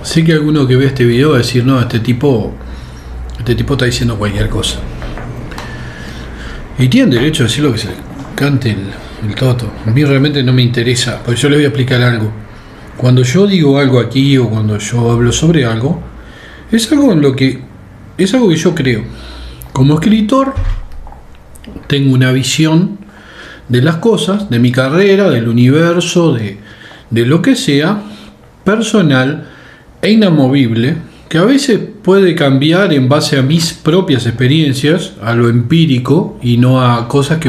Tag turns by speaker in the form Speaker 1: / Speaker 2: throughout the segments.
Speaker 1: Sé que alguno que ve este video va a decir, no, este tipo está diciendo cualquier cosa. Y tienen derecho a decir lo que se les cante el toto. A mí realmente no me interesa, porque yo les voy a explicar algo. Cuando yo digo algo aquí o cuando yo hablo sobre algo, es algo que yo creo. Como escritor, tengo una visión de las cosas, de mi carrera, del universo, de lo que sea, personal e inamovible, que a veces puede cambiar en base a mis propias experiencias, a lo empírico y no a cosas que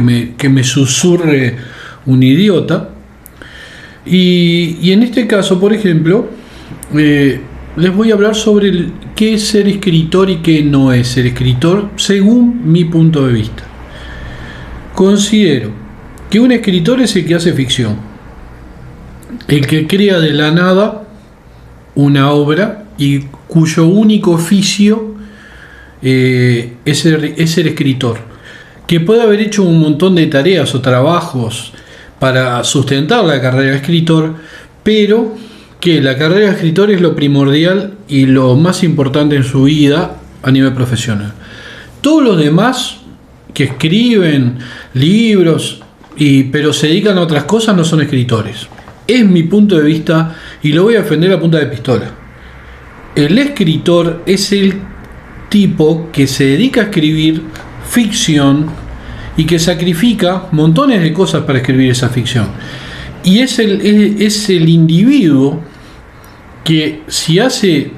Speaker 1: me susurre un idiota. Y en este caso, por ejemplo, les voy a hablar sobre qué es ser escritor y qué no es ser escritor según mi punto de vista. Considero que un escritor es el que hace ficción, el que crea de la nada una obra y cuyo único oficio es ser escritor, que puede haber hecho un montón de tareas o trabajos para sustentar la carrera de escritor, pero que la carrera de escritor es lo primordial y lo más importante en su vida a nivel profesional. Todos los demás que escriben libros pero se dedican a otras cosas no son escritores. Es mi punto de vista y lo voy a defender a punta de pistola. El escritor es el tipo que se dedica a escribir ficción y que sacrifica montones de cosas para escribir esa ficción. Y es el individuo que si hace,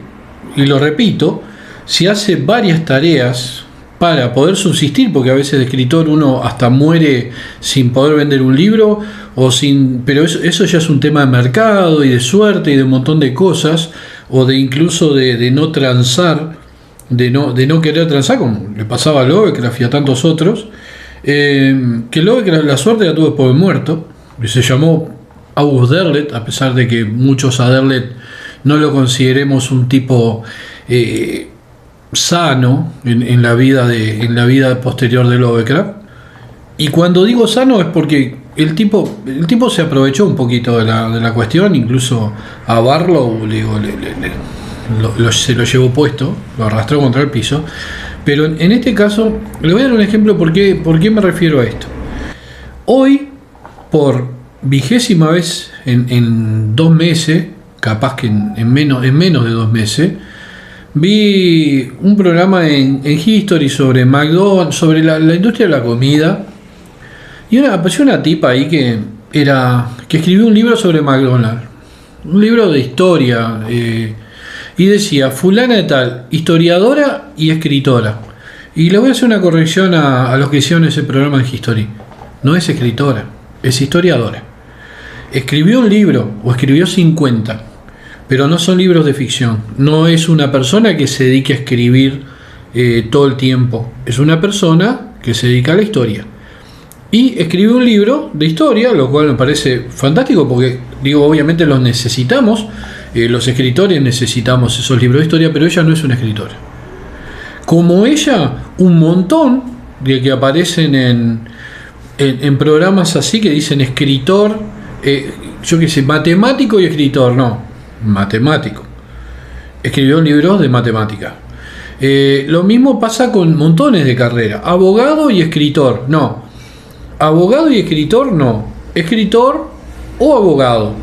Speaker 1: y lo repito, si hace varias tareas para poder subsistir, porque a veces de escritor uno hasta muere sin poder vender un libro, pero eso ya es un tema de mercado y de suerte y de un montón de cosas, o de incluso de no transar, de no querer transar, como le pasaba a Lovecraft y a tantos otros, que Lovecraft la suerte la tuvo después de muerto, y se llamó August Derleth, a pesar de que muchos a Derleth no lo consideremos un tipo sano en la vida posterior de Lovecraft. Y cuando digo sano es porque el tipo se aprovechó un poquito de la cuestión, incluso a Barlow se lo llevó puesto, lo arrastró contra el piso. Pero en este caso, le voy a dar un ejemplo por qué me refiero a esto. Hoy, por 20ª vez en 2 meses, capaz que en menos de 2 meses, vi un programa en History sobre McDonald's, sobre la industria de la comida, y apareció una tipa ahí que escribió un libro sobre McDonald's, un libro de historia, y decía fulana de tal, historiadora y escritora. Y le voy a hacer una corrección a los que hicieron ese programa en History. No es escritora, es historiadora. Escribió un libro o escribió 50, pero no son libros de ficción. No es una persona que se dedique a escribir todo el tiempo. Es una persona que se dedica a la historia. Y escribió un libro de historia, lo cual me parece fantástico porque, obviamente los necesitamos. Los escritores necesitamos esos libros de historia, pero ella no es una escritora. Como ella, un montón de que aparecen en programas así que dicen escritor, yo qué sé, matemático y escritor, no, matemático. Escribió libros de matemática. Lo mismo pasa con montones de carreras. Abogado y escritor, no. Abogado y escritor, no. Escritor o abogado.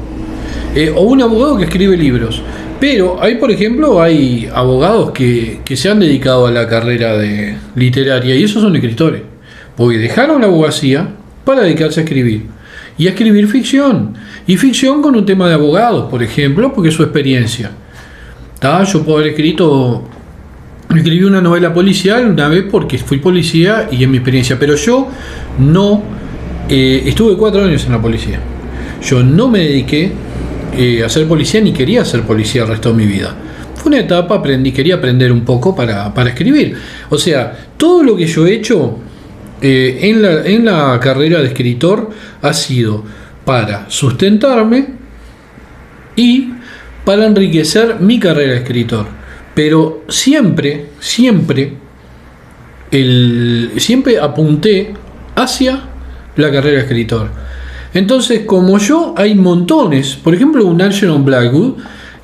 Speaker 1: O un abogado que escribe libros. Pero por ejemplo, hay abogados que se han dedicado a la carrera literaria y esos son escritores. Porque dejaron la abogacía para dedicarse a escribir. Y a escribir ficción. Y ficción con un tema de abogados, por ejemplo, porque es su experiencia. Yo puedo haber escribí una novela policial una vez porque fui policía y es mi experiencia. Pero yo no estuve 4 años en la policía. Yo no me dediqué a ser policía ni quería ser policía el resto de mi vida. Fue una etapa, quería aprender un poco para escribir. O sea, todo lo que yo he hecho en la carrera de escritor ha sido para sustentarme y para enriquecer mi carrera de escritor. Pero siempre apunté hacia la carrera de escritor. Entonces, como yo, hay montones. Por ejemplo, un Algernon Blackwood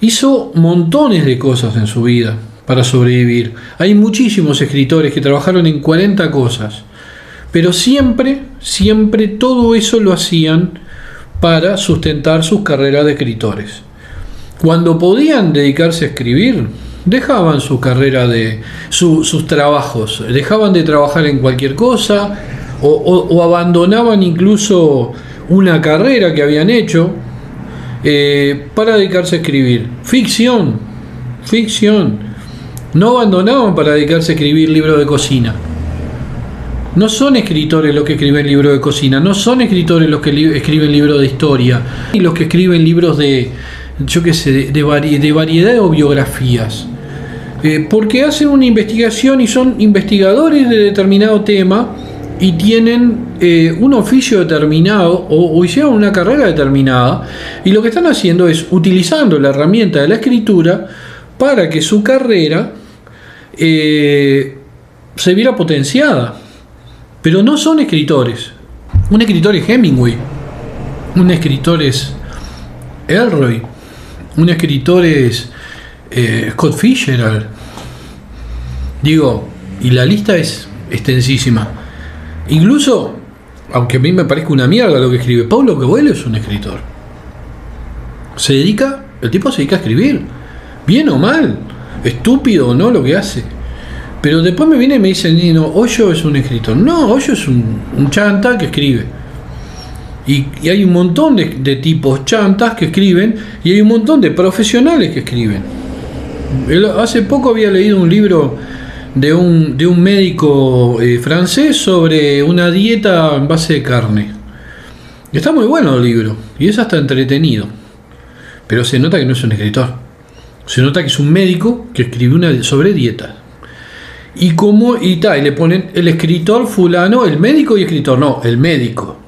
Speaker 1: hizo montones de cosas en su vida para sobrevivir. Hay muchísimos escritores que trabajaron en 40 cosas, pero siempre todo eso lo hacían para sustentar sus carreras de escritores. Cuando podían dedicarse a escribir, dejaban su carrera sus trabajos, dejaban de trabajar en cualquier cosa o abandonaban incluso una carrera que habían hecho para dedicarse a escribir. Ficción. No abandonaban para dedicarse a escribir libros de cocina. No son escritores los que escriben libros de cocina, no son escritores los que escriben libros de historia, y los que escriben libros de variedad o biografías. Porque hacen una investigación y son investigadores de determinado tema y tienen un oficio determinado o hicieron una carrera determinada, y lo que están haciendo es utilizando la herramienta de la escritura para que su carrera se viera potenciada. Pero no son escritores. Un escritor es Hemingway, un escritor es Elroy, un escritor es Scott Fitzgerald. Digo, y la lista es extensísima. Incluso, aunque a mí me parezca una mierda lo que escribe, Paulo Coelho es un escritor. El tipo se dedica a escribir, bien o mal, estúpido o no lo que hace. Pero después me viene y me dicen, no, Hoyo es un escritor. No, Hoyo es un chanta que escribe. Y hay un montón de tipos chantas que escriben, y hay un montón de profesionales que escriben. Hace poco había leído un libro de un médico francés sobre una dieta en base de carne. Está muy bueno el libro, y es hasta entretenido. Pero se nota que no es un escritor. Se nota que es un médico que escribió sobre dieta. Y le ponen el escritor fulano, el médico y escritor. No, el médico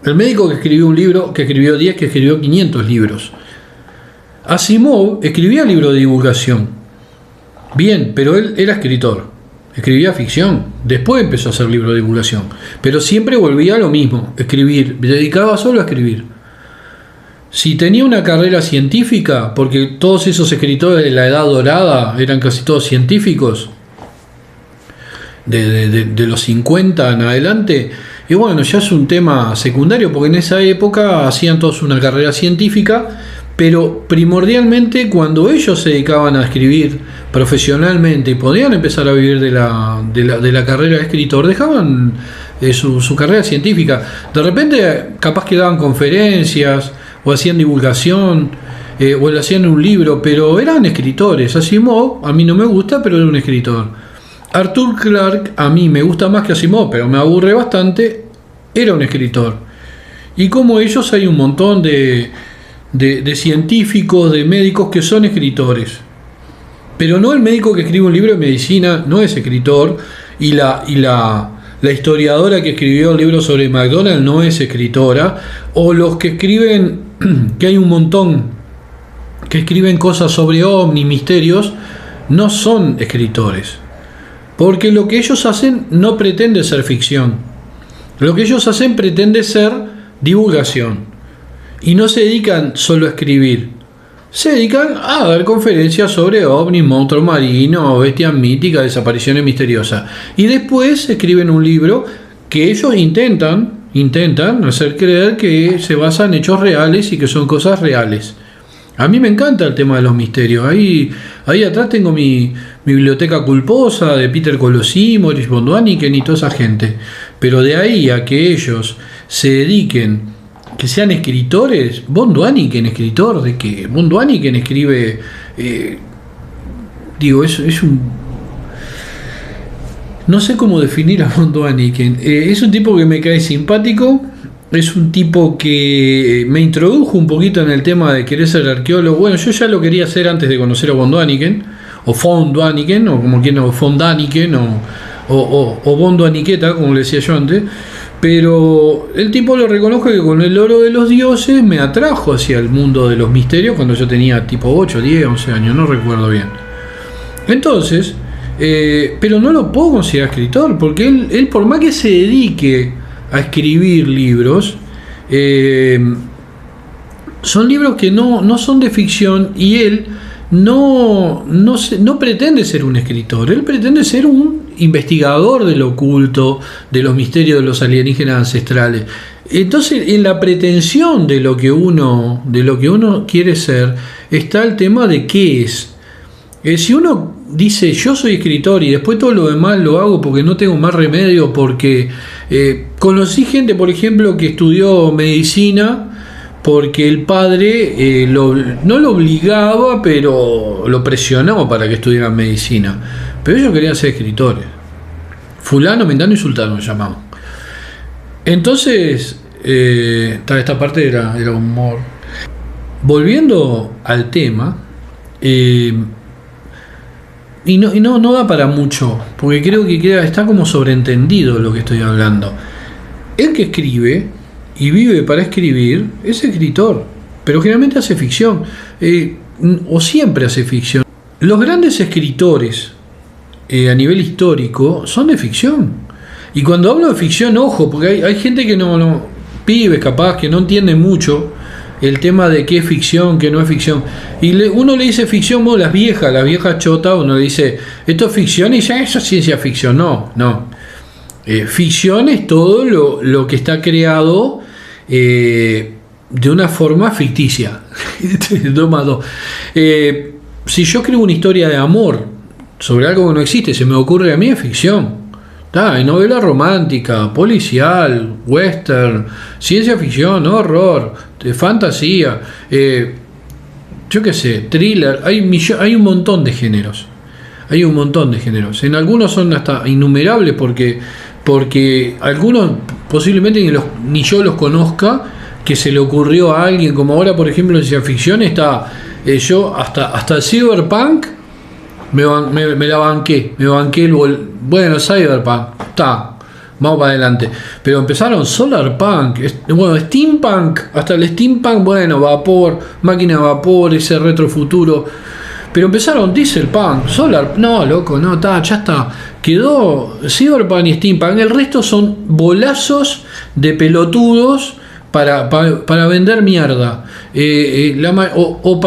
Speaker 1: que escribió un libro, que escribió 10, que escribió 500 libros. Asimov escribía libros de divulgación, bien, pero él era escritor, escribía ficción, después empezó a hacer libros de divulgación, pero siempre volvía a lo mismo, escribir, dedicaba solo a escribir. Si tenía una carrera científica, porque todos esos escritores de la Edad Dorada eran casi todos científicos, de los 50 en adelante, y bueno, ya es un tema secundario, porque en esa época hacían todos una carrera científica, pero primordialmente cuando ellos se dedicaban a escribir profesionalmente y podían empezar a vivir de la carrera de escritor, dejaban su carrera científica. De repente capaz que daban conferencias o hacían divulgación, o le hacían un libro, pero eran escritores. Asimov a mí no me gusta, pero era un escritor. Arthur Clarke a mí me gusta más que Asimov, pero me aburre bastante, era un escritor. Y como ellos hay un montón de científicos, de médicos que son escritores. Pero no el médico que escribe un libro de medicina no es escritor, y la historiadora que escribió el libro sobre McDonald's no es escritora, o los que escriben, que hay un montón, que escriben cosas sobre ovnis, misterios, no son escritores. Porque lo que ellos hacen no pretende ser ficción. Lo que ellos hacen pretende ser divulgación. Y no se dedican solo a escribir. Se dedican a dar conferencias sobre ovnis, monstruos marinos, bestias míticas, desapariciones misteriosas. Y después escriben un libro que ellos intentan hacer creer que se basa en hechos reales y que son cosas reales. A mí me encanta el tema de los misterios. Ahí atrás tengo mi biblioteca culposa de Peter Colossi, Maurice von Däniken y toda esa gente. Pero de ahí a que ellos se dediquen, que sean escritores, von Däniken, escritor de que von Däniken escribe, es un... No sé cómo definir a von Däniken. Es un tipo que me cae simpático. Es un tipo que me introdujo un poquito en el tema de querer ser arqueólogo. Bueno, yo ya lo quería hacer antes de conocer a von Däniken, o von Däniken, o como quieran, o von Däniken, o von Däniketa, como le decía yo antes. Pero el tipo, lo reconozco, que con el oro de los dioses me atrajo hacia el mundo de los misterios cuando yo tenía tipo 8, 10, 11 años, no recuerdo bien. Entonces, pero no lo puedo considerar escritor, porque él por más que se dedique a escribir libros, son libros que no son de ficción, y él no pretende ser un escritor, él pretende ser un investigador del oculto, de los misterios de los alienígenas ancestrales. Entonces, en la pretensión de lo que uno quiere ser, está el tema de qué es. Si uno dice yo soy escritor y después todo lo demás lo hago porque no tengo más remedio, porque conocí gente, por ejemplo, que estudió medicina porque el padre no lo obligaba, pero lo presionaba para que estudiara medicina. Pero ellos querían ser escritores. Fulano, Mentano y Sultano me llamaban. Entonces, esta parte era humor. Volviendo al tema, y no da para mucho, porque creo que está como sobreentendido lo que estoy hablando. El que escribe y vive para escribir es escritor, pero generalmente hace ficción, o siempre hace ficción. Los grandes escritores a nivel histórico son de ficción. Y cuando hablo de ficción, ojo, porque hay gente que no pibes capaz que no entiende mucho el tema de qué es ficción, qué no es ficción. Y uno le dice ficción, bueno, las viejas chotas, uno le dice esto es ficción y ya eso es ciencia ficción. No. Ficción es todo lo que está creado de una forma ficticia. Si yo creo una historia de amor sobre algo que no existe, se me ocurre a mí, es ficción. Hay novela romántica, policial, western, ciencia ficción, horror, fantasía, yo qué sé, thriller. Hay un montón de géneros. En algunos son hasta innumerables porque algunos posiblemente ni yo los conozca, que se le ocurrió a alguien, como ahora por ejemplo en ciencia ficción está yo hasta el cyberpunk me la banqué, bueno, cyberpunk, vamos para adelante, pero empezaron solarpunk, steampunk, hasta el steampunk, bueno, vapor, máquina de vapor, ese retrofuturo, pero empezaron dieselpunk, solar, no, loco, no, ya está, quedó cyberpunk y steampunk, el resto son bolazos de pelotudos para vender mierda, o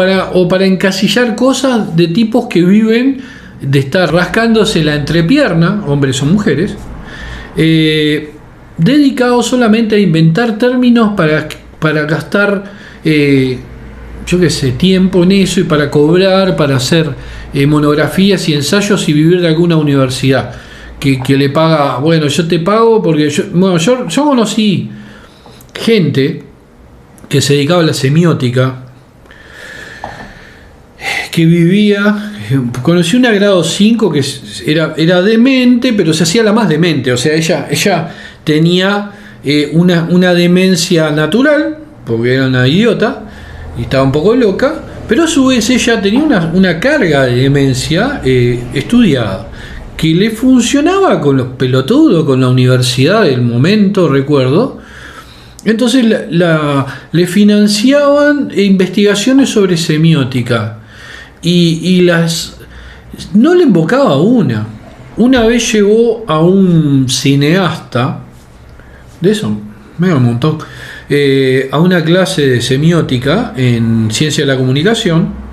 Speaker 1: para encasillar cosas de tipos que viven de estar rascándose la entrepierna, hombres o mujeres, dedicados solamente a inventar términos para gastar yo qué sé, tiempo en eso y para cobrar, para hacer monografías y ensayos y vivir de alguna universidad que le paga, bueno, yo te pago porque yo conocí gente que se dedicaba a la semiótica, que vivía, conocí una grado 5 que era demente, pero se hacía la más demente, o sea, ella tenía una demencia natural, porque era una idiota, y estaba un poco loca, pero a su vez ella tenía una carga de demencia estudiada, que le funcionaba con los pelotudos, con la universidad del momento, recuerdo. Entonces le financiaban investigaciones sobre semiótica y no le invocaba una vez llegó a un cineasta de eso, me da un montón, a una clase de semiótica en ciencia de la comunicación,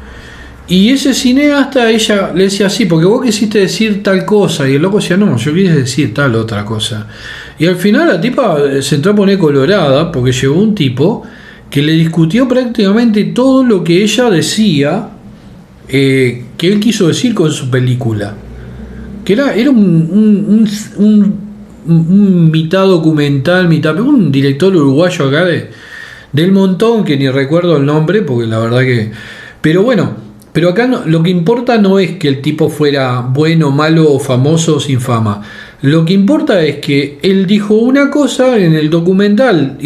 Speaker 1: y ese cineasta, ella le decía así, porque vos quisiste decir tal cosa, y el loco decía no, yo quise decir tal otra cosa, y al final la tipa se entró a poner colorada porque llegó un tipo que le discutió prácticamente todo lo que ella decía que él quiso decir con su película, que era un mitad documental, un director uruguayo acá del montón, que ni recuerdo el nombre porque la verdad que, pero bueno, pero acá lo que importa no es que el tipo fuera bueno, malo o famoso o sin fama. Lo que importa es que él dijo una cosa en el documental,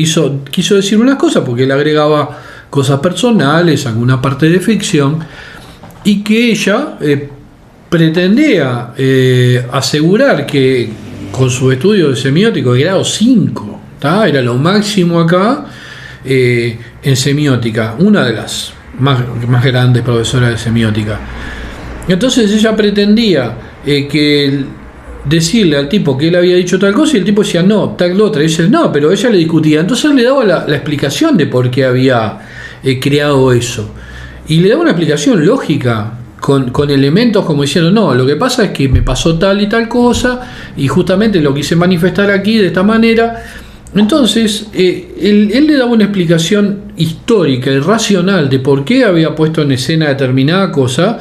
Speaker 1: quiso decir unas cosas porque él agregaba cosas personales, alguna parte de ficción, y que ella pretendía asegurar que con su estudio de semiótico de grado 5, era lo máximo acá en semiótica, una de las más grandes profesoras de semiótica. Entonces ella pretendía decirle al tipo que él había dicho tal cosa y el tipo decía no, tal otra, y dice no, pero ella le discutía, entonces él le daba la explicación de por qué había creado eso. y le daba una explicación lógica, con elementos como diciendo, no, lo que pasa es que me pasó tal y tal cosa, y justamente lo quise manifestar aquí de esta manera. Entonces, él le daba una explicación histórica y racional de por qué había puesto en escena determinada cosa,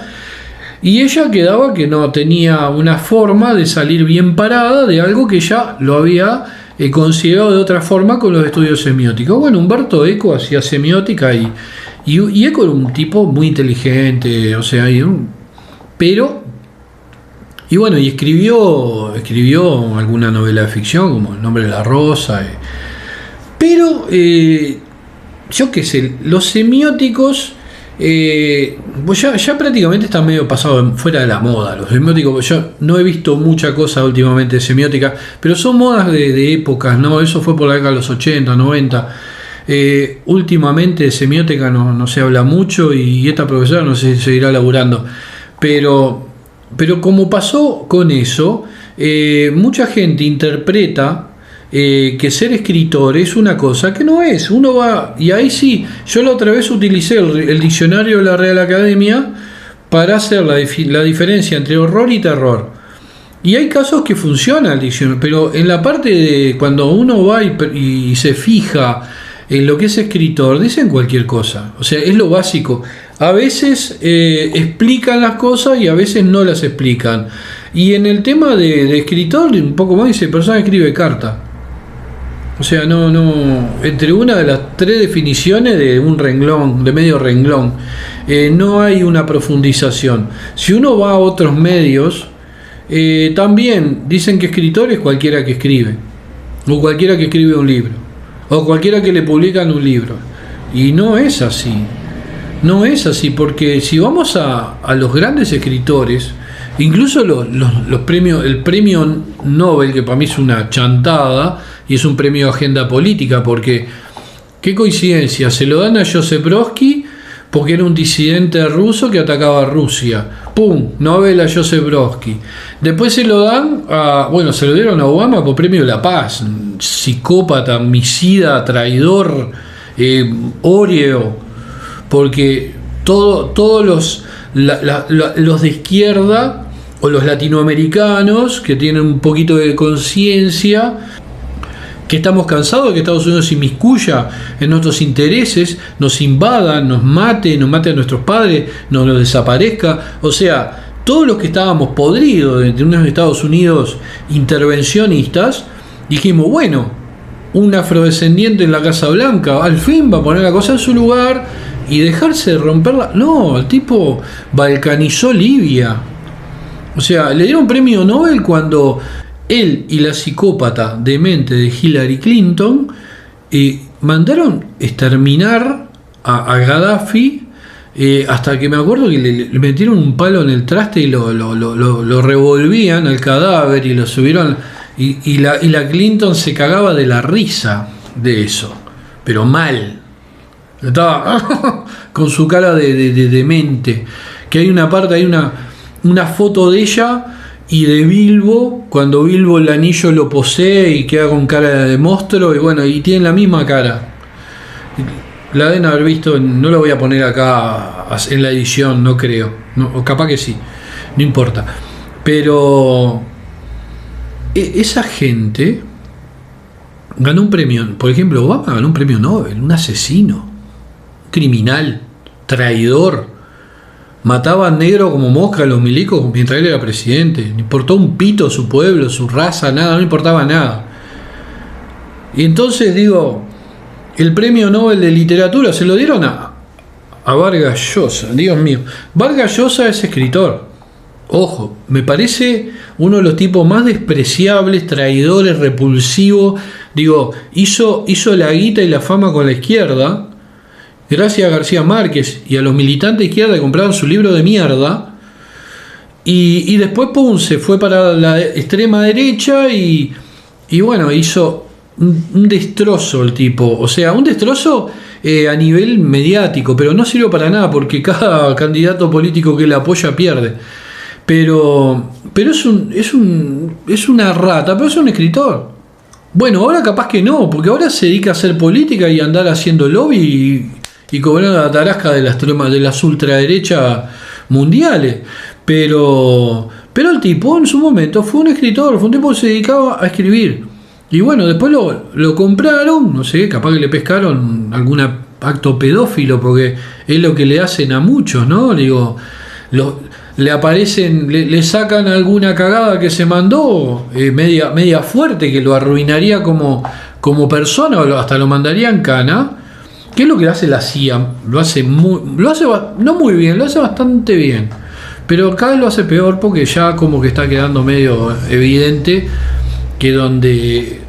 Speaker 1: y ella quedaba que no tenía una forma de salir bien parada de algo que ya lo había considerado de otra forma con los estudios semióticos. Bueno, Humberto Eco hacía semiótica y Eco era un tipo muy inteligente, o sea, pero... Y bueno, y escribió alguna novela de ficción, como El nombre de la rosa. Pero, yo qué sé, los semióticos, pues ya prácticamente están medio pasados fuera de la moda. Los semióticos, yo no he visto mucha cosa últimamente de semiótica, pero son modas de épocas, ¿no? Eso fue por la década de los 80, 90. Últimamente de semiótica no se habla mucho y esta profesora no sé si seguirá laburando. Pero como pasó con eso, mucha gente interpreta que ser escritor es una cosa que no es. Uno va, y ahí sí, yo la otra vez utilicé el diccionario de la Real Academia para hacer la diferencia entre horror y terror. Y hay casos que funciona el diccionario, pero en la parte de cuando uno va y se fija en lo que es escritor, dicen cualquier cosa. O sea, es lo básico. A veces explican las cosas y a veces no las explican. Y en el tema de escritor, un poco más dice, persona que escribe carta. O sea, entre una de las tres definiciones de un renglón, de medio renglón, no hay una profundización. Si uno va a otros medios, también dicen que escritor es cualquiera que escribe, o cualquiera que escribe un libro, o cualquiera que le publican un libro. Y no es así. No es así, porque si vamos a los grandes escritores, incluso los premios, el premio Nobel, que para mí es una chantada, y es un premio de agenda política, porque qué coincidencia, se lo dan a Joseph Brodsky porque era un disidente ruso que atacaba a Rusia. ¡Pum! Nobel a Joseph Brodsky. Después se lo dan se lo dieron a Obama por premio de la paz. Psicópata, homicida, traidor, óreo. Porque todos los de izquierda o los latinoamericanos que tienen un poquito de conciencia, que estamos cansados de que Estados Unidos se inmiscuya en nuestros intereses, nos invada, nos mate a nuestros padres, nos los desaparezca. O sea, todos los que estábamos podridos de unos Estados Unidos intervencionistas, dijimos, bueno, un afrodescendiente en la Casa Blanca al fin va a poner la cosa en su lugar y dejarse de romperla. No, el tipo balcanizó Libia. O sea, le dieron premio Nobel cuando él y la psicópata demente de Hillary Clinton mandaron exterminar a Gaddafi, hasta que me acuerdo que le metieron un palo en el traste y lo revolvían al cadáver y lo subieron, y la Clinton se cagaba de la risa de eso, pero mal. Estaba con su cara de demente. Que hay una parte, hay una foto de ella y de Bilbo, cuando Bilbo el anillo lo posee y queda con cara de monstruo, y bueno, y tienen la misma cara. La deben haber visto, no lo voy a poner acá en la edición, no creo, no, o capaz que sí, no importa. Pero esa gente ganó un premio, por ejemplo, Obama ganó un premio Nobel, un asesino, criminal, traidor. Mataba a negro como mosca a los milicos mientras él era presidente. No importó un pito su pueblo, su raza, nada, no importaba nada. Y entonces digo, el premio Nobel de Literatura se lo dieron a Vargas Llosa. Dios mío, Vargas Llosa es escritor. Ojo, me parece uno de los tipos más despreciables, traidores, repulsivos. Digo, hizo la guita y la fama con la izquierda, gracias a García Márquez y a los militantes de izquierda que compraron su libro de mierda, y después pum, se fue para la extrema derecha y bueno, hizo un destrozo el tipo, o sea, un destrozo a nivel mediático, pero no sirve para nada porque cada candidato político que le apoya pierde. Pero es una rata, pero es un escritor. Bueno, ahora capaz que no, porque ahora se dedica a hacer política y andar haciendo lobby y cobrando la tarasca de las ultraderechas mundiales. Pero el tipo en su momento fue un escritor, fue un tipo que se dedicaba a escribir. Y bueno, después lo compraron, no sé, capaz que le pescaron algún acto pedófilo, porque es lo que le hacen a muchos, ¿no? Digo, le aparecen, le sacan alguna cagada que se mandó, media fuerte, que lo arruinaría como persona, o hasta lo mandaría en cana. ¿Qué es lo que hace la CIA? Lo hace no muy bien, lo hace bastante bien. Pero cada vez lo hace peor, porque ya como que está quedando medio evidente que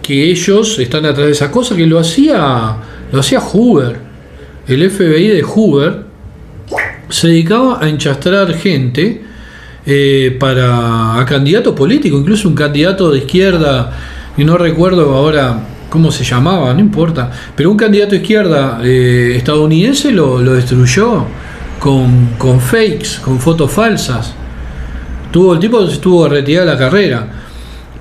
Speaker 1: ellos están atrás de esa cosa, que lo hacía Hoover. El FBI de Hoover se dedicaba a enchastrar gente a candidatos políticos, incluso un candidato de izquierda, y no recuerdo ahora cómo se llamaba, no importa, pero un candidato de izquierda estadounidense lo destruyó con fakes, con fotos falsas. El tipo estuvo retirado de la carrera,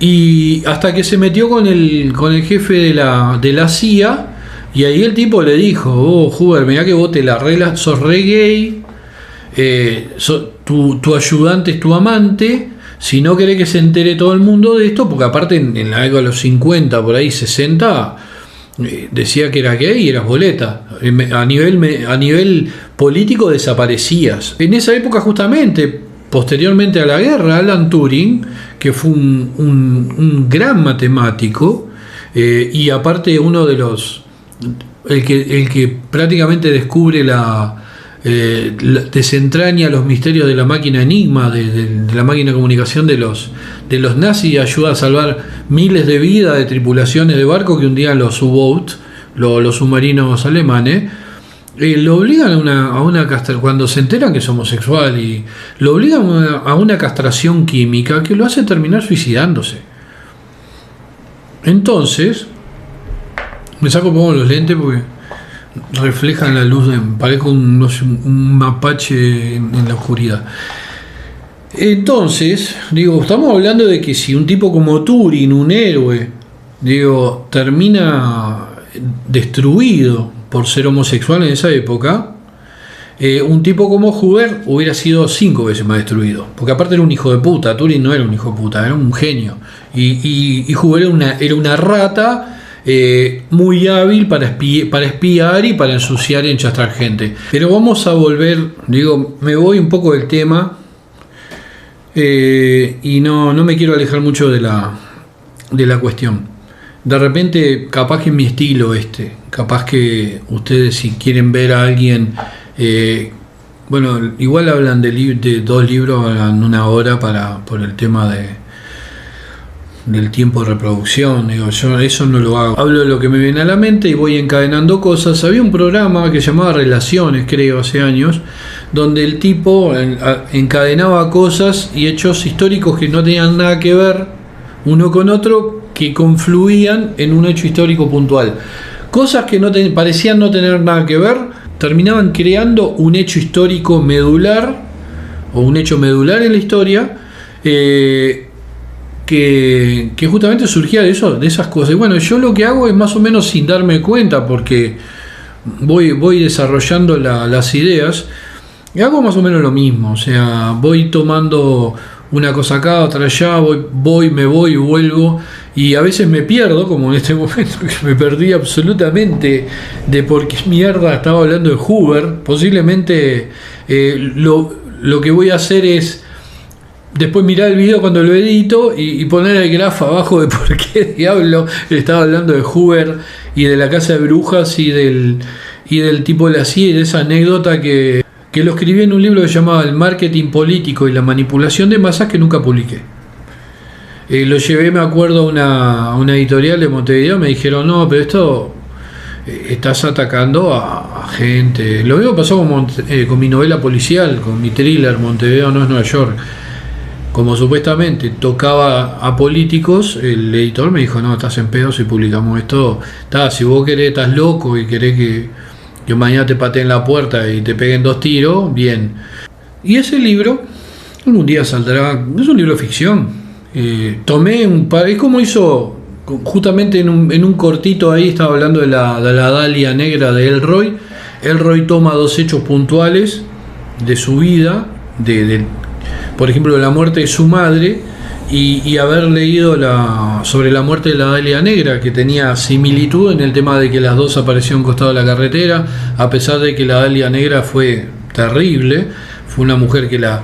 Speaker 1: y hasta que se metió con el jefe de la CIA, y ahí el tipo le dijo: Hoover, mirá que vos te la arreglas, sos re gay, tu ayudante es tu amante, si no querés que se entere todo el mundo de esto, porque aparte en la década de los 50, por ahí 60, decía que era gay y eras boleta. A nivel político desaparecías. En esa época, justamente, posteriormente a la guerra, Alan Turing, que fue un gran matemático, y aparte uno de los... el que prácticamente descubre desentraña los misterios de la máquina Enigma, de la máquina de comunicación de los nazis, y ayuda a salvar miles de vidas de tripulaciones de barcos que hundían los U-Boat, los submarinos alemanes. Lo obligan a una castración, cuando se enteran que es homosexual, y lo obligan a una castración química que lo hace terminar suicidándose. Entonces, me saco un poco los lentes porque reflejan la luz, parezco un mapache en la oscuridad. Entonces, digo, estamos hablando de que si un tipo como Turing, un héroe, digo, termina destruido por ser homosexual en esa época, un tipo como Hoover hubiera sido 5 veces más destruido, porque aparte era un hijo de puta. Turing no era un hijo de puta, era un genio, y Hoover era una rata muy hábil para espiar y para ensuciar y enchastrar gente. Pero vamos a volver, digo, me voy un poco del tema, y no me quiero alejar mucho de la cuestión. De repente, capaz que es mi estilo capaz que ustedes, si quieren ver a alguien, bueno, igual hablan de 2 libros, hablan 1 hora por el tema del tiempo de reproducción. Digo, yo eso no lo hago, hablo de lo que me viene a la mente y voy encadenando cosas. Había un programa que se llamaba Relaciones, creo, hace años, donde el tipo encadenaba cosas y hechos históricos que no tenían nada que ver uno con otro, que confluían en un hecho histórico puntual. Cosas que parecían no tener nada que ver, terminaban creando un hecho histórico medular, o un hecho medular en la historia, que justamente surgía de esas cosas. Y bueno, yo lo que hago es más o menos sin darme cuenta, porque voy desarrollando las ideas, y hago más o menos lo mismo. O sea, voy tomando una cosa acá, otra allá, me voy y vuelvo, y a veces me pierdo, como en este momento que me perdí absolutamente de por qué mierda estaba hablando de Hoover. Posiblemente lo que voy a hacer es después mirar el video cuando lo edito y poner el grafo abajo de por qué diablo estaba hablando de Hoover y de la casa de brujas y del tipo de la CIA, y de esa anécdota que lo escribí en un libro que se llamaba El marketing político y la manipulación de masas, que nunca publiqué. Lo llevé, me acuerdo, a una editorial de Montevideo. Me dijeron: no, pero esto estás atacando a gente. Lo mismo pasó con mi novela policial, con mi thriller Montevideo no es Nueva York. Como supuestamente tocaba a políticos, el editor me dijo: no, estás en pedo si publicamos esto. Si vos querés, estás loco y querés que mañana te pateen la puerta y te peguen 2 tiros, bien. Y ese libro un día saldrá. Es un libro de ficción. Tomé es como hizo justamente en un cortito ahí, estaba hablando de la Dalia negra de Elroy. Elroy toma dos hechos puntuales de su vida, por ejemplo, la muerte de su madre, y haber leído sobre la muerte de la Dalia Negra, que tenía similitud en el tema de que las dos aparecieron a un costado de la carretera, a pesar de que la Dalia Negra fue terrible. Fue una mujer que la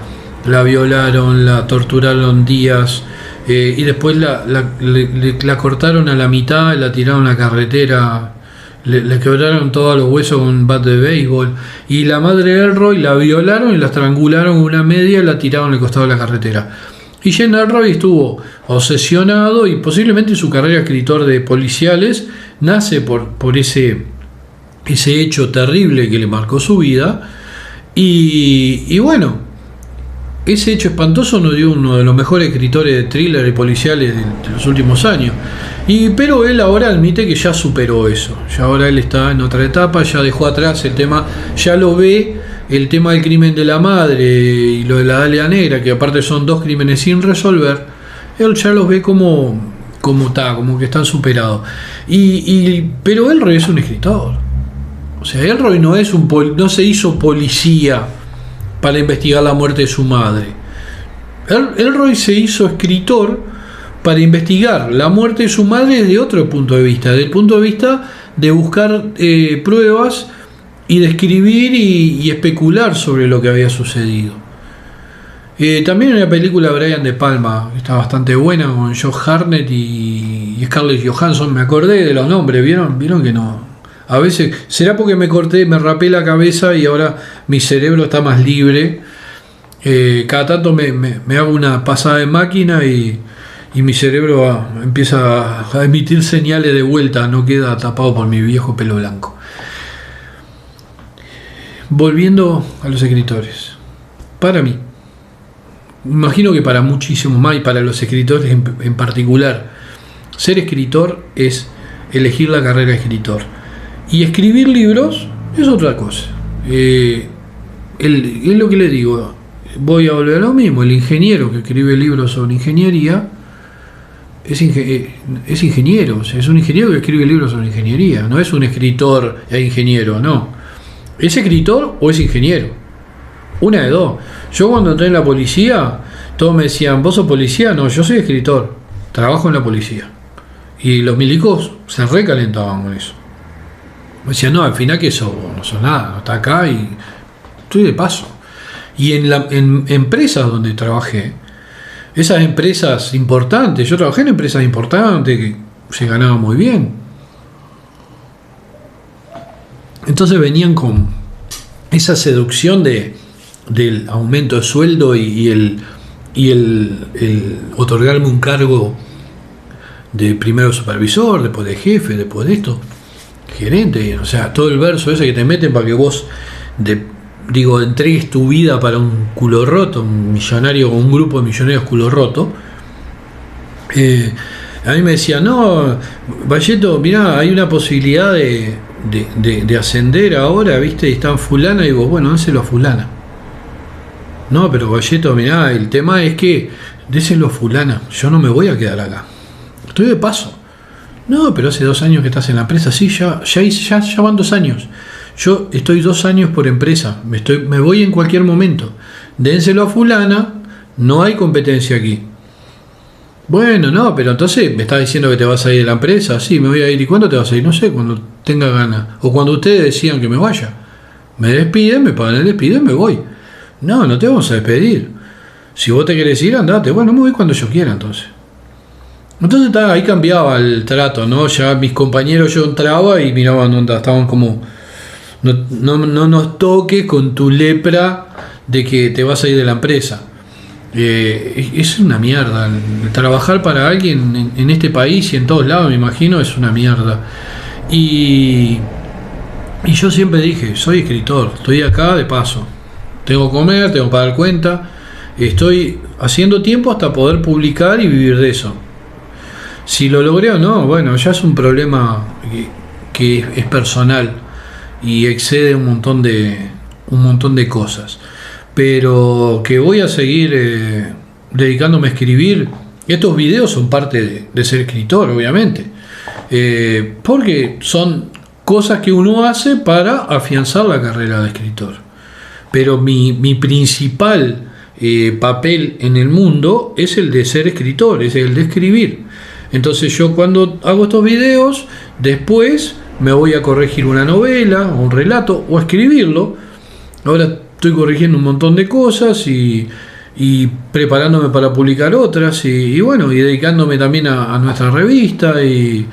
Speaker 1: violaron, la torturaron días, y después la cortaron a la mitad, la tiraron a la carretera, le quebraron todos los huesos con un bat de béisbol. Y la madre de Elroy la violaron y la estrangularon con una media y la tiraron al costado de la carretera. Y Gene Elroy estuvo obsesionado, y posiblemente su carrera de escritor de policiales nace por ese hecho terrible que le marcó su vida. Y bueno, ese hecho espantoso nos dio uno de los mejores escritores de thriller y policiales de los últimos años. Pero él ahora admite que ya superó eso. Ya ahora él está en otra etapa, ya dejó atrás el tema, ya lo ve, el tema del crimen de la madre y lo de la Dalia Negra, que aparte son dos crímenes sin resolver. Él ya los ve como que están superados. Pero Elroy es un escritor. O sea, Elroy no se hizo policía para investigar la muerte de su madre. Elroy se hizo escritor para investigar la muerte de su madre desde otro punto de vista, desde el punto de vista de buscar pruebas y de escribir y especular sobre lo que había sucedido. También hay una película de Brian De Palma que está bastante buena, con Josh Hartnett y Scarlett Johansson. Me acordé de los nombres, ¿vieron que no? A veces, será porque me rapé la cabeza y ahora mi cerebro está más libre. Cada tanto me hago una pasada de máquina y mi cerebro empieza a emitir señales de vuelta, no queda tapado por mi viejo pelo blanco. Volviendo a los escritores, para mí, imagino que para muchísimos más, y para los escritores en particular, ser escritor es elegir la carrera de escritor, y escribir libros es otra cosa. Es lo que le digo, voy a volver a lo mismo. El ingeniero que escribe libros sobre ingeniería es ingeniero, o sea, es un ingeniero que escribe libros sobre ingeniería, no es un escritor e ingeniero, no. ¿Es escritor o es ingeniero? Una de dos. Yo cuando entré en la policía, todos me decían, ¿vos sos policía? No, yo soy escritor, trabajo en la policía. Y los milicos se recalentaban con eso. Me decían, no, al final que sos, no sos nada, no estás acá y estoy de paso. Y en empresas donde trabajé, esas empresas importantes, yo trabajé en empresas importantes que se ganaba muy bien. Entonces venían con esa seducción del aumento de sueldo y el otorgarme un cargo de primero supervisor, después de jefe, después de esto, gerente. O sea, todo el verso ese que te meten para que vos entregues tu vida para un culo roto, un millonario o un grupo de millonarios culo roto. A mí me decían, no, Valleto, mirá, hay una posibilidad de ascender ahora, ¿viste? Y están fulana, y digo, bueno, déselo a fulana. No, pero Valleto, mirá, el tema es que déselo a fulana, yo no me voy a quedar acá, estoy de paso. No, pero hace 2 años que estás en la empresa. Sí, ya van 2 años. Yo estoy 2 años por empresa, me voy en cualquier momento. Dénselo a fulana, no hay competencia aquí. Bueno, no, pero entonces me estás diciendo que te vas a ir de la empresa. Sí, me voy a ir. ¿Y cuándo te vas a ir? No sé, cuando tenga ganas. O cuando ustedes decían que me vaya. Me despiden, me pagan el despido y me voy. No, no te vamos a despedir. Si vos te querés ir, andate. Bueno, me voy cuando yo quiera entonces. Entonces ahí cambiaba el trato, ¿no? Ya mis compañeros, yo entraba y miraban onda, estaban como, no nos toques con tu lepra de que te vas a ir de la empresa. Es una mierda. Trabajar para alguien en este país y en todos lados, me imagino, es una mierda. Y yo siempre dije, soy escritor, estoy acá de paso. Tengo que comer, tengo que pagar cuenta. Estoy haciendo tiempo hasta poder publicar y vivir de eso. Si lo logré o no, bueno, ya es un problema que es personal y excede un montón de cosas. Pero que voy a seguir dedicándome a escribir. Estos videos son parte de ser escritor, obviamente. Porque son cosas que uno hace para afianzar la carrera de escritor. Pero mi principal papel en el mundo es el de ser escritor, es el de escribir. Entonces yo cuando hago estos videos, después me voy a corregir una novela o un relato o a escribirlo. Ahora estoy corrigiendo un montón de cosas y preparándome para publicar otras y bueno, y dedicándome también a nuestra revista y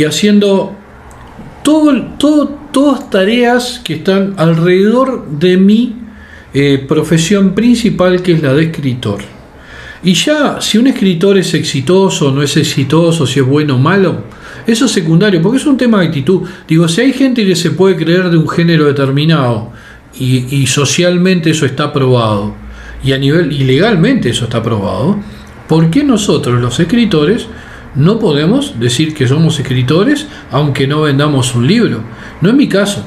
Speaker 1: haciendo todas tareas que están alrededor de mi profesión principal, que es la de escritor. Y ya si un escritor es exitoso o no es exitoso, si es bueno o malo, eso es secundario, porque es un tema de actitud. Digo, si hay gente que se puede creer de un género determinado y socialmente eso está aprobado y a nivel y legalmente eso está aprobado, ¿por qué nosotros los escritores no podemos decir que somos escritores aunque no vendamos un libro? No es mi caso,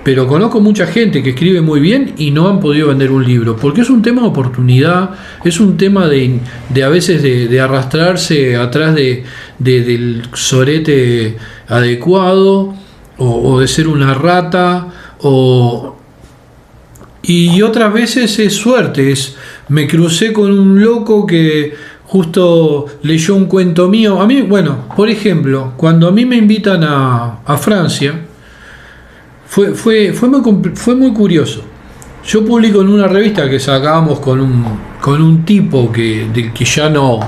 Speaker 1: pero conozco mucha gente que escribe muy bien y no han podido vender un libro, porque es un tema de oportunidad, es un tema de a veces de arrastrarse atrás del sorete adecuado o de ser una rata y otras veces es suerte. Me crucé con un loco que justo leyó un cuento mío. A mí, bueno, por ejemplo, cuando a mí me invitan a Francia, fue muy curioso. Yo publico en una revista que sacábamos con un tipo del que ya no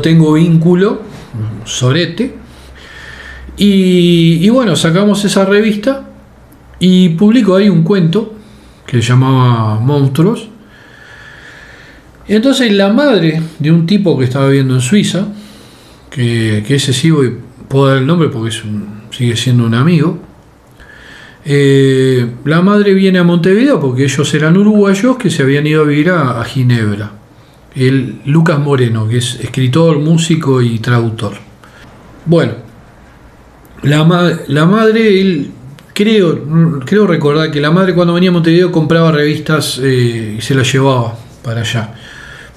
Speaker 1: tengo vínculo, sorete, y bueno, sacamos esa revista y publico ahí un cuento que se llamaba Monstruos. Y entonces la madre de un tipo que estaba viviendo en Suiza, que ese sí puedo dar el nombre porque sigue siendo un amigo, la madre viene a Montevideo porque ellos eran uruguayos que se habían ido a vivir a Ginebra. Lucas Moreno, que es escritor, músico y traductor. Bueno, la madre, creo recordar que la madre cuando venía a Montevideo compraba revistas y se las llevaba para allá,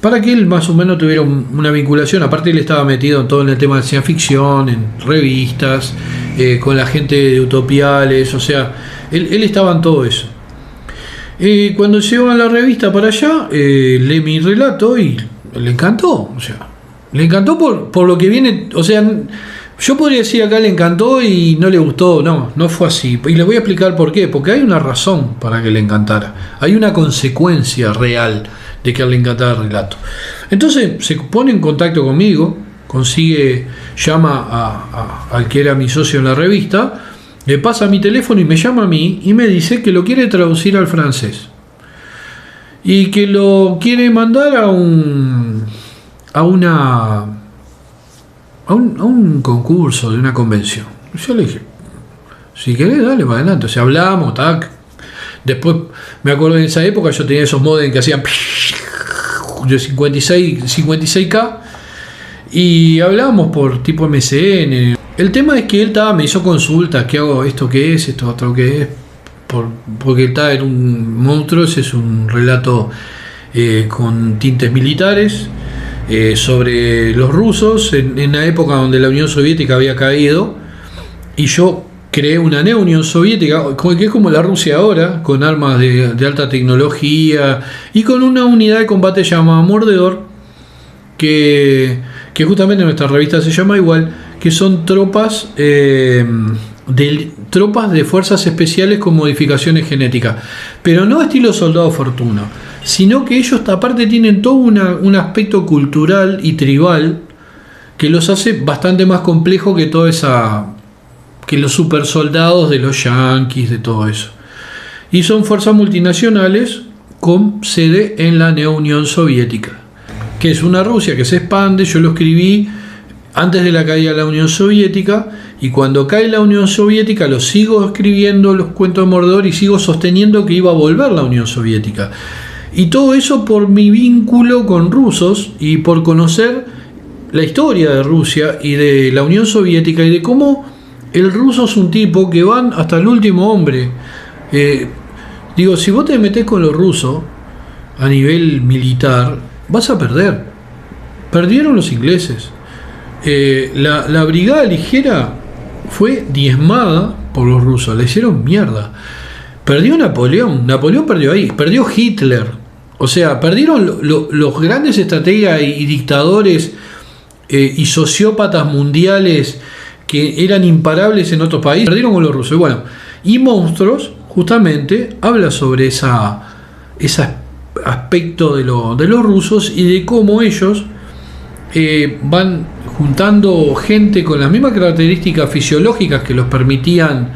Speaker 1: para que él más o menos tuviera una vinculación. Aparte él estaba metido en todo en el tema de ciencia ficción, en revistas, con la gente de Utopiales, o sea, él estaba en todo eso. Cuando llevan la revista para allá, lee mi relato y le encantó, o sea, le encantó por lo que viene, o sea, yo podría decir acá le encantó y no le gustó, no fue así. Y le voy a explicar por qué, porque hay una razón para que le encantara, hay una consecuencia real de que le encantara el relato. Entonces se pone en contacto conmigo, llama al que era mi socio en la revista, le pasa mi teléfono y me llama a mí y me dice que lo quiere traducir al francés y que lo quiere mandar a un concurso de una convención. Yo le dije, si querés, dale para adelante. O sea, hablamos, tac. Después, me acuerdo en esa época, yo tenía esos modems que hacían de 56K y hablábamos por tipo MSN. El tema es que él me hizo consultas, ¿qué hago? ¿Esto qué es? ¿Esto otro qué es? Porque está en un Monstruos, es un relato con tintes militares, sobre los rusos en la época donde la Unión Soviética había caído, y yo creé una Neo Unión Soviética que es como la Rusia ahora, con armas de alta tecnología y con una unidad de combate llamada Mordedor, que justamente nuestra revista se llama igual, que son tropas de fuerzas especiales con modificaciones genéticas, pero no estilo Soldado Fortuna, sino que ellos aparte tienen todo un aspecto cultural y tribal que los hace bastante más complejo que que los super soldados de los yanquis, de todo eso. Y son fuerzas multinacionales con sede en la Neo Unión Soviética, que es una Rusia que se expande. Yo lo escribí antes de la caída de la Unión Soviética, y cuando cae la Unión Soviética lo sigo escribiendo, los cuentos de Mordedor, y sigo sosteniendo que iba a volver la Unión Soviética. Y todo eso por mi vínculo con rusos y por conocer la historia de Rusia y de la Unión Soviética y de cómo el ruso es un tipo que van hasta el último hombre. Digo, si vos te metés con los rusos a nivel militar, vas a perder. Perdieron los ingleses. La brigada ligera fue diezmada por los rusos, le hicieron mierda. Perdió Napoleón perdió ahí, perdió Hitler. O sea, perdieron los grandes estrategas y dictadores y sociópatas mundiales que eran imparables en otros países, perdieron con los rusos. Y bueno, y Monstruos justamente habla sobre ese aspecto de los rusos y de cómo ellos van juntando gente con las mismas características fisiológicas que los permitían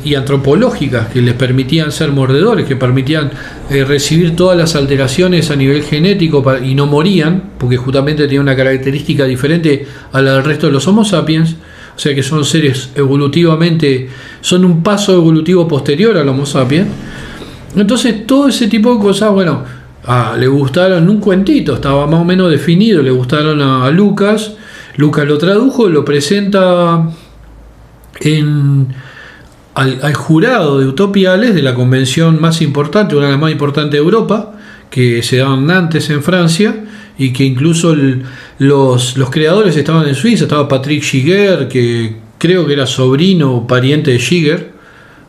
Speaker 1: y antropológicas que les permitían ser mordedores, que permitían recibir todas las alteraciones a nivel genético y no morían, porque justamente tenían una característica diferente a la del resto de los Homo sapiens. O sea que son seres evolutivamente, son un paso evolutivo posterior al Homo sapiens. Entonces todo ese tipo de cosas, bueno, le gustaron, un cuentito estaba más o menos definido, le gustaron a Lucas. Lucas lo tradujo, lo presenta al jurado de utopiales de la convención más importante, una de las más importantes de Europa, que se daban antes en Francia, y que incluso los creadores estaban en Suiza. Estaba Patrick Giger, que creo que era sobrino o pariente de Giger,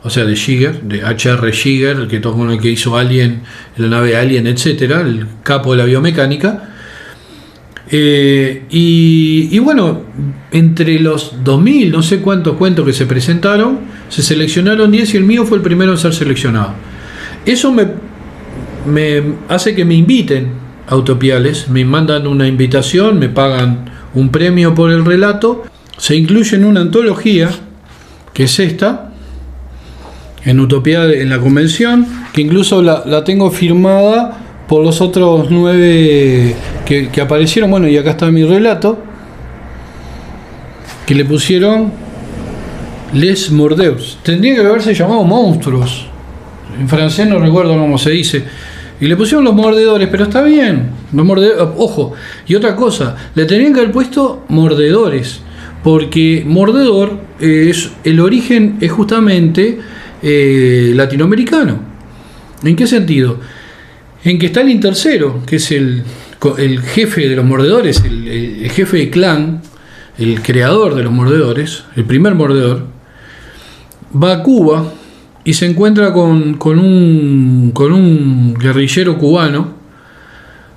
Speaker 1: o sea, de Giger, de H.R. Giger, el que tocó, el que hizo Alien, la nave Alien, etcétera, el capo de la biomecánica. Y bueno, entre los 2000, no sé cuántos cuentos que se presentaron, se seleccionaron 10 y el mío fue el primero en ser seleccionado. Eso me hace que me inviten a Utopiales, me mandan una invitación, me pagan un premio por el relato, se incluye en una antología, que es esta, en Utopía, en la convención, que incluso la tengo firmada por los otros 9 que aparecieron. Bueno, y acá está mi relato, que le pusieron Les Mordeurs. Tendría que haberse llamado Monstruos. En francés no recuerdo cómo se dice. Y le pusieron los mordedores, pero está bien. Los mordedores, ojo, y otra cosa, le tenían que haber puesto mordedores, porque mordedor el origen es justamente latinoamericano. ¿En qué sentido? En que Stalin III, que es el jefe de los mordedores, el jefe de clan, el creador de los mordedores, el primer mordedor, va a Cuba y se encuentra con un guerrillero cubano.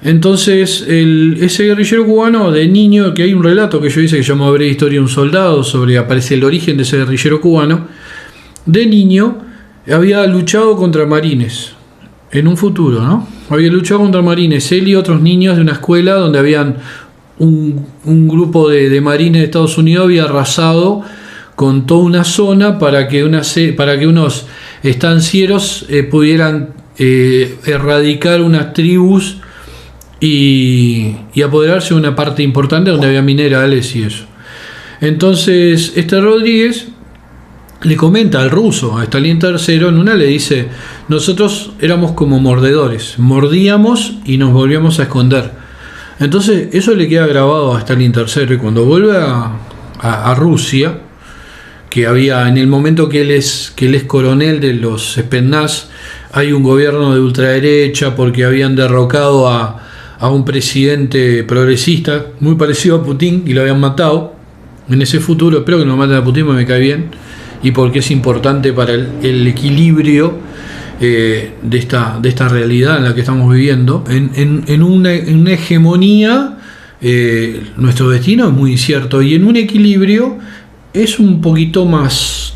Speaker 1: Entonces ese guerrillero cubano, de niño, que hay un relato que yo hice que se llama Breve Historia de un Soldado, sobre aparece el origen de ese guerrillero cubano. De niño había luchado contra marines en un futuro, ¿no? Había luchado contra marines, él y otros niños de una escuela donde habían un grupo de marines de Estados Unidos había arrasado con toda una zona para que unos estancieros pudieran erradicar unas tribus y apoderarse de una parte importante donde había minerales y eso. Entonces Rodríguez le comenta al ruso, a Stalin III, en una le dice: nosotros éramos como mordedores, mordíamos y nos volvíamos a esconder. Entonces eso le queda grabado a Stalin III, y cuando vuelve a Rusia, que había, en el momento que él es coronel de los Spetsnaz, hay un gobierno de ultraderecha porque habían derrocado a un presidente progresista muy parecido a Putin y lo habían matado. En ese futuro, espero que no maten a Putin porque me cae bien y porque es importante para el equilibrio de esta realidad en la que estamos viviendo. En una hegemonía, nuestro destino es muy incierto, y en un equilibrio es un poquito más.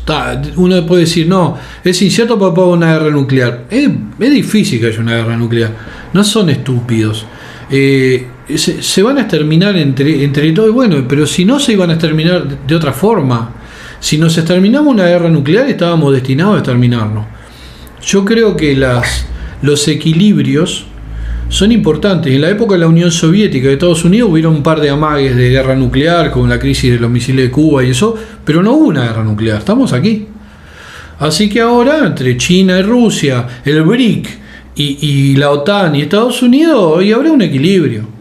Speaker 1: Uno puede decir, no, es incierto para una guerra nuclear. Es difícil que haya una guerra nuclear. No son estúpidos. Se van a exterminar entre todos. Bueno, pero si no, se iban a exterminar de otra forma. Si nos exterminamos una guerra nuclear, estábamos destinados a exterminarnos. Yo creo que los equilibrios son importantes. En la época de la Unión Soviética, de Estados Unidos, hubieron un par de amagues de guerra nuclear, con la crisis de los misiles de Cuba y eso, pero no hubo una guerra nuclear. Estamos aquí. Así que ahora, entre China y Rusia, el BRIC y la OTAN y Estados Unidos, hoy habrá un equilibrio.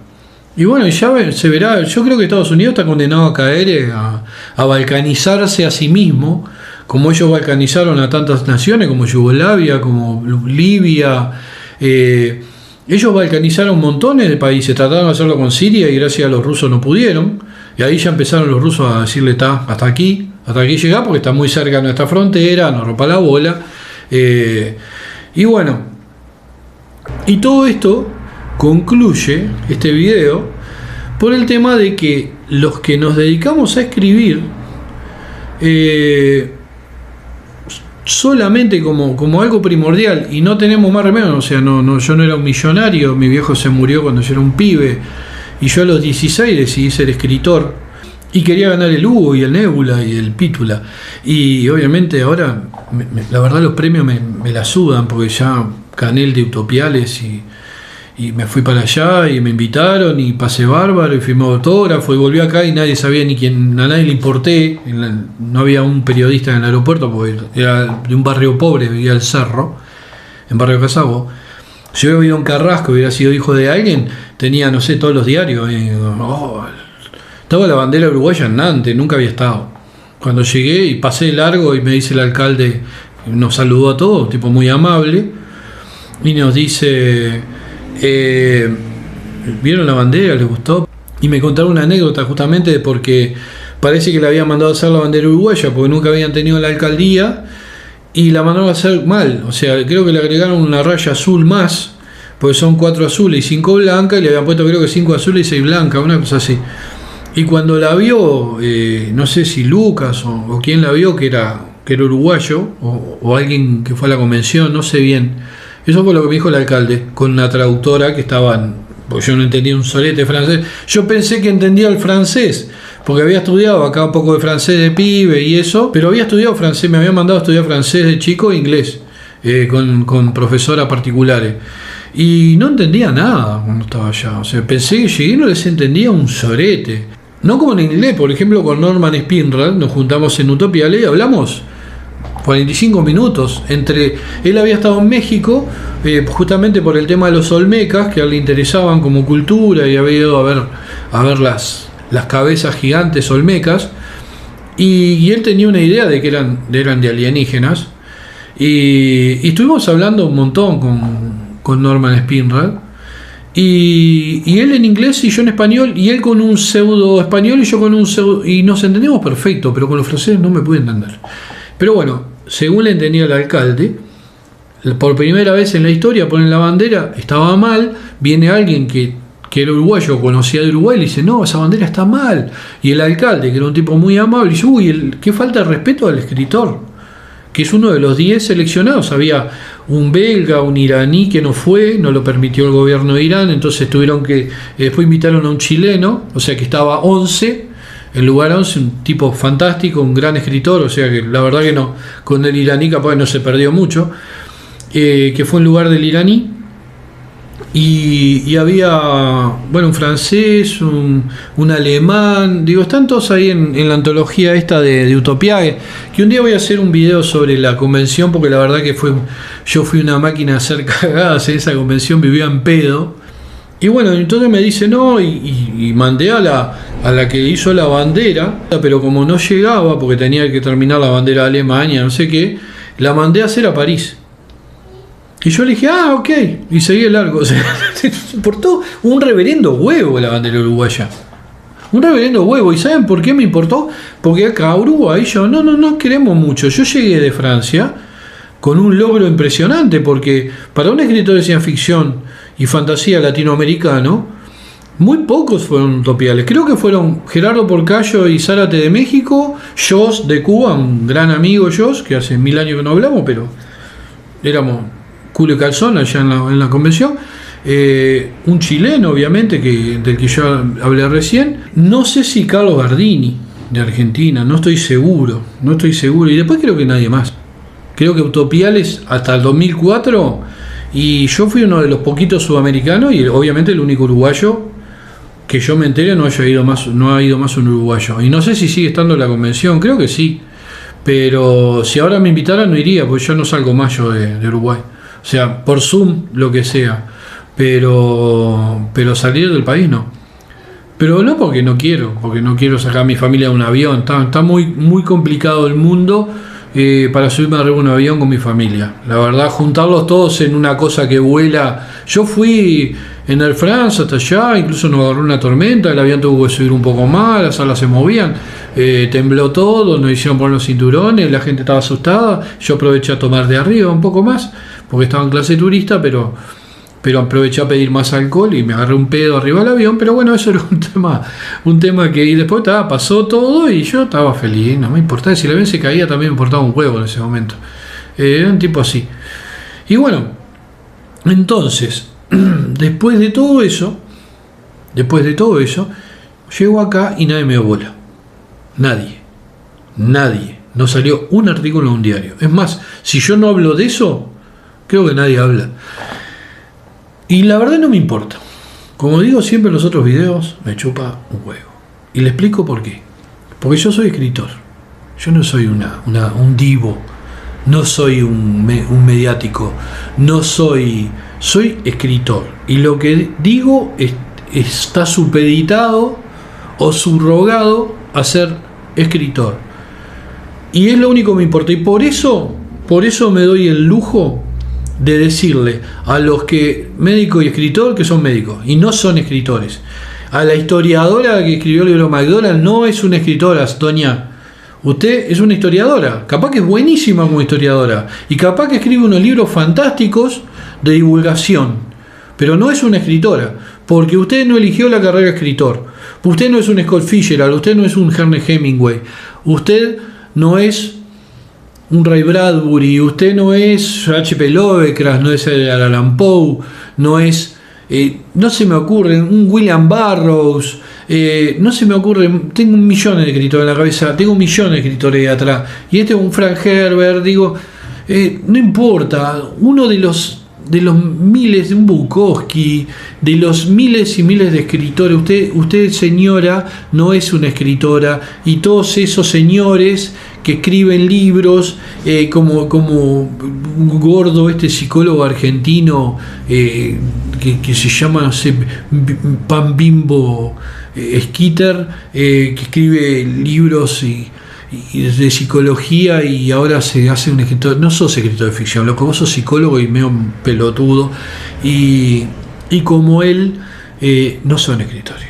Speaker 1: Y bueno, ya se verá. Yo creo que Estados Unidos está condenado a caer, a balcanizarse a sí mismo, como ellos balcanizaron a tantas naciones, como Yugoslavia, como Libia. Ellos balcanizaron montones de países, trataron de hacerlo con Siria y gracias a los rusos no pudieron. Y ahí ya empezaron los rusos a decirle hasta aquí, hasta aquí llegás porque está muy cerca de nuestra frontera, nos rompa la bola. Y bueno, y todo esto concluye este video por el tema de que los que nos dedicamos a escribir solamente como algo primordial y no tenemos más remedio, o sea, yo no era un millonario, mi viejo se murió cuando yo era un pibe y yo a los 16 decidí ser escritor y quería ganar el Hugo y el Nebula y el Pítula, y obviamente ahora la verdad los premios me la sudan porque ya gané el de Utopiales y me fui para allá y me invitaron y pasé bárbaro y firmé autógrafo y volví acá y nadie sabía ni quién, a nadie le importé, no había un periodista en el aeropuerto porque era de un barrio pobre, vivía el Cerro, en Barrio Casabo. Si hubiera vivido en Carrasco, hubiera sido hijo de alguien, tenía, no sé, todos los diarios. Estaba la bandera uruguaya en Nantes, nunca había estado. Cuando llegué y pasé largo y me dice el alcalde, nos saludó a todos, tipo muy amable, y nos dice... ¿vieron la bandera? ¿Les gustó? Y me contaron una anécdota justamente porque parece que le habían mandado a hacer la bandera uruguaya porque nunca habían tenido la alcaldía y la mandaron a hacer mal, o sea, creo que le agregaron una raya azul más porque son 4 azules y 5 blancas y le habían puesto creo que 5 azules y 6 blancas, una cosa así. Y cuando la vio, no sé si Lucas o quién la vio que era uruguayo o alguien que fue a la convención, no sé bien. Eso fue lo que me dijo el alcalde, con una traductora que estaban, porque yo no entendía un solete francés. Yo pensé que entendía el francés, porque había estudiado acá un poco de francés de pibe y eso, pero había estudiado francés, me habían mandado a estudiar francés de chico e inglés, con profesoras particulares. Y no entendía nada cuando estaba allá. O sea, pensé que llegué y no les entendía un sorete. No como en inglés, por ejemplo, con Norman Spinrad, nos juntamos en Utopiales y hablamos 45 minutos. Él había estado en México justamente por el tema de los olmecas que a él le interesaban como cultura y había ido a ver las cabezas gigantes olmecas y él tenía una idea de que eran de alienígenas y estuvimos hablando un montón con Norman Spinrad y él en inglés y yo en español y él con un pseudo español y yo con un pseudo, y nos entendimos perfecto, pero con los franceses no me pude entender. Pero bueno, según le entendía el alcalde, por primera vez en la historia ponen la bandera, estaba mal, viene alguien que era uruguayo, conocía de Uruguay, y le dice, no, esa bandera está mal. Y el alcalde, que era un tipo muy amable, dice, uy, qué falta de respeto al escritor, que es uno de los 10 seleccionados. Había un belga, un iraní que no fue, no lo permitió el gobierno de Irán, entonces tuvieron que, después invitaron a un chileno, o sea que estaba 11, en lugar 11, un tipo fantástico, un gran escritor, o sea que la verdad que no, con el iraní capaz no se perdió mucho, que fue en lugar del iraní, y había, bueno, un francés, un alemán, digo, están todos ahí en la antología esta de Utopía, que un día voy a hacer un video sobre la convención, porque la verdad que yo fui una máquina a hacer cagadas en esa convención, vivía en pedo. Y bueno, entonces me dice no, y mandé a la que hizo la bandera, pero como no llegaba, porque tenía que terminar la bandera de Alemania, no sé qué, la mandé a hacer a París. Y yo le dije, ok, y seguí el largo. O sea, se importó un reverendo huevo la bandera uruguaya. Un reverendo huevo. ¿Y saben por qué me importó? Porque acá Uruguay no queremos mucho. Yo llegué de Francia con un logro impresionante, porque para un escritor de ciencia ficción y fantasía latinoamericano, muy pocos fueron utopiales. Creo que fueron Gerardo Porcayo y Zárate de México, Jos de Cuba, un gran amigo Jos, que hace 1000 años que no hablamos, pero éramos culo y calzón allá en la convención. Un chileno, obviamente, del que yo hablé recién. No sé si Carlos Gardini, de Argentina, no estoy seguro. Y después creo que nadie más. Creo que Utopiales hasta el 2004, y yo fui uno de los poquitos sudamericanos y obviamente el único uruguayo que yo me enteré no ha ido más un uruguayo. Y no sé si sigue estando en la convención, creo que sí. Pero si ahora me invitaran no iría, porque yo no salgo más yo de Uruguay. O sea, por Zoom, lo que sea. Pero salir del país no. Pero no porque no quiero sacar a mi familia de un avión. Está muy, muy complicado el mundo. para subirme arriba de un avión con mi familia. La verdad, juntarlos todos en una cosa que vuela. Yo fui en Air France hasta allá, incluso nos agarró una tormenta, el avión tuvo que subir un poco más, las alas se movían, tembló todo, nos hicieron poner los cinturones, la gente estaba asustada. Yo aproveché a tomar de arriba un poco más, porque estaba en clase turista, pero aproveché a pedir más alcohol y me agarré un pedo arriba del avión. Pero bueno, eso era un tema que, y después pasó todo y yo estaba feliz, no me importaba. Si el avión se caía también me importaba un huevo en ese momento. Era un tipo así. Y bueno, entonces, después de todo eso, llego acá y nadie me dio bola. Nadie. No salió un artículo en un diario. Es más, si yo no hablo de eso, creo que nadie habla. Y la verdad no me importa. Como digo siempre en los otros videos, me chupa un huevo. Y le explico por qué. Porque yo soy escritor. Yo no soy un divo. No soy un mediático. Soy escritor. Y lo que digo está supeditado o subrogado a ser escritor. Y es lo único que me importa. Y por eso me doy el lujo de decirle a los que médico y escritor que son médicos y no son escritores. A la historiadora que escribió el libro McDonald no es una escritora, doña. Usted es una historiadora, capaz que es buenísima como historiadora y capaz que escribe unos libros fantásticos de divulgación, pero no es una escritora, porque usted no eligió la carrera de escritor. Usted no es un Scott Fitzgerald, usted no es un Ernest Hemingway, usted no es un Ray Bradbury, usted no es H.P. Lovecraft, no es Edgar Allan Poe, no es, no se me ocurre, un William Burroughs, no se me ocurre, tengo millones de escritores en la cabeza, tengo millones de escritores de atrás, y este es un Frank Herbert, digo, no importa, uno de los miles, de un Bukowski, de los miles y miles de escritores, usted señora no es una escritora, y todos esos señores que escriben libros, como un gordo, psicólogo argentino, que se llama, no sé, Pan Bimbo Skeeter, que escribe libros y de psicología y ahora se hace un escritor. No sos escritor de ficción, loco, vos sos psicólogo y medio pelotudo, y como él, no son escritores.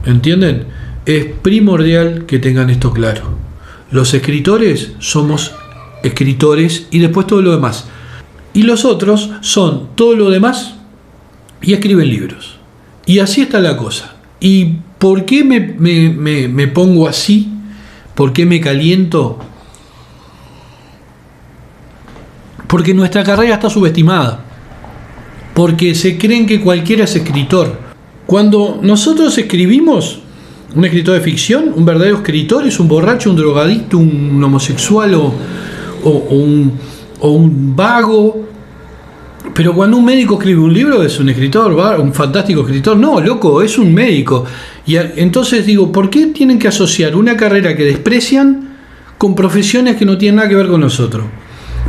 Speaker 1: ¿Entienden? Es primordial que tengan esto claro. Los escritores somos escritores y después todo lo demás. Y los otros son todo lo demás y escriben libros. Y así está la cosa. ¿Y por qué me pongo así? ¿Por qué me caliento? Porque nuestra carrera está subestimada. Porque se creen que cualquiera es escritor. Cuando nosotros escribimos, un escritor de ficción, un verdadero escritor es un borracho, un drogadicto, un homosexual o un vago. Pero cuando un médico escribe un libro es un escritor, un fantástico escritor. No, loco, es un médico. Y entonces digo, ¿por qué tienen que asociar una carrera que desprecian con profesiones que no tienen nada que ver con nosotros?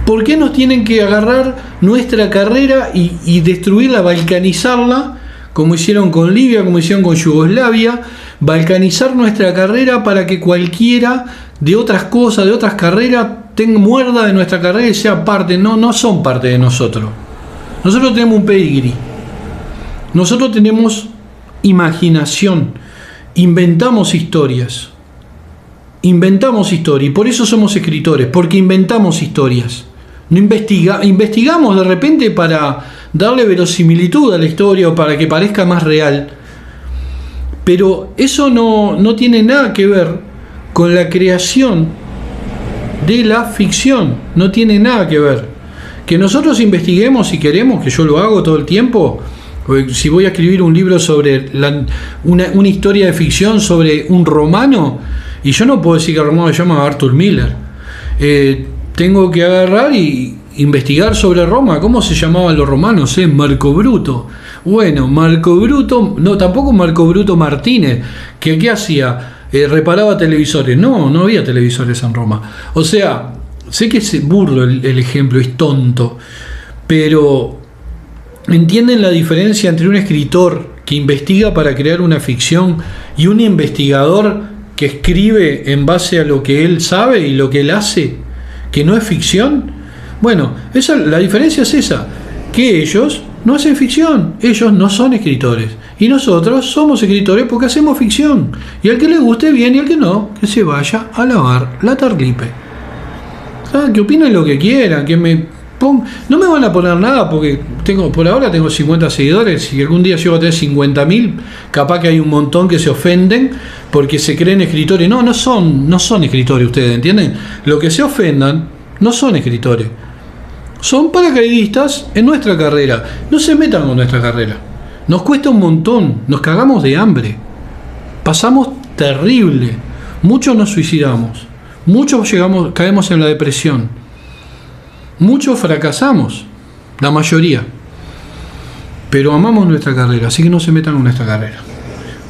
Speaker 1: ¿Por qué nos tienen que agarrar nuestra carrera y destruirla, balcanizarla, como hicieron con Libia, como hicieron con Yugoslavia? Balcanizar nuestra carrera para que cualquiera de otras cosas, de otras carreras, muerda de nuestra carrera y sea parte. No son parte de nosotros. Nosotros tenemos un pedigrí. Nosotros tenemos imaginación. Inventamos historias. Y por eso somos escritores, porque inventamos historias. No investigamos de repente para darle verosimilitud a la historia o para que parezca más real. Pero eso no tiene nada que ver con la creación de la ficción. No tiene nada que ver. Que nosotros investiguemos si queremos, que yo lo hago todo el tiempo. Si voy a escribir un libro sobre una historia de ficción sobre un romano, y yo no puedo decir que el romano se llama Arthur Miller. Tengo que agarrar y investigar sobre Roma. ¿Cómo se llamaban los romanos? Marco Bruto. Bueno, Marco Bruto, no, tampoco Marco Bruto Martínez, que ¿qué hacía? Reparaba televisores. No había televisores en Roma. O sea, sé que es burdo el ejemplo, es tonto, pero ¿entienden la diferencia entre un escritor que investiga para crear una ficción y un investigador que escribe en base a lo que él sabe y lo que él hace? que no es ficción. Bueno, la diferencia es esa, que ellos no hacen ficción, ellos no son escritores. Y nosotros somos escritores porque hacemos ficción. Y al que le guste bien y al que no, que se vaya a lavar la tarlipe. Que opinen lo que quieran, no me van a poner nada porque por ahora tengo 50 seguidores. Si algún día llego a tener 50.000, capaz que hay un montón que se ofenden porque se creen escritores. No son escritores ustedes, ¿entienden? Lo que se ofendan no son escritores. Son paracaidistas en nuestra carrera. No se metan con nuestra carrera. Nos cuesta un montón, nos cagamos de hambre. Pasamos terrible. Muchos nos suicidamos. Muchos caemos en la depresión. Muchos fracasamos, la mayoría. Pero amamos nuestra carrera, así que no se metan con nuestra carrera.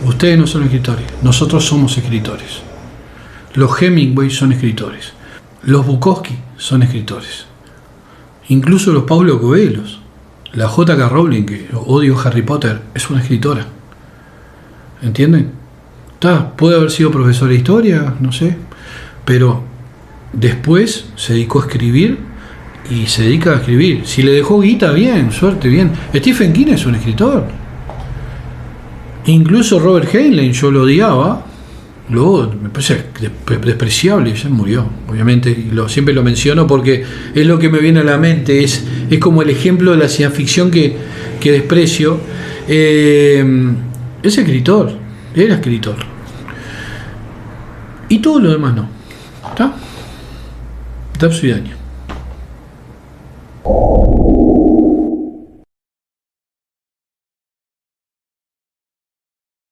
Speaker 1: Ustedes no son escritores, nosotros somos escritores. Los Hemingway son escritores. Los Bukowski son escritores. Incluso los Paulo Coelho. La J.K. Rowling, que odio Harry Potter, es una escritora. ¿Entienden? Puede haber sido profesor de historia, no sé. Pero después se dedicó a escribir y se dedica a escribir. Si le dejó guita, bien, suerte, bien. Stephen King es un escritor. Incluso Robert Heinlein, yo lo odiaba. Luego me parece despreciable y ya murió, obviamente. Y siempre lo menciono porque es lo que me viene a la mente. Es como el ejemplo de la ciencia ficción que desprecio. Es escritor, era escritor. Y todo lo demás no. ¿Está? Tapsuidaño.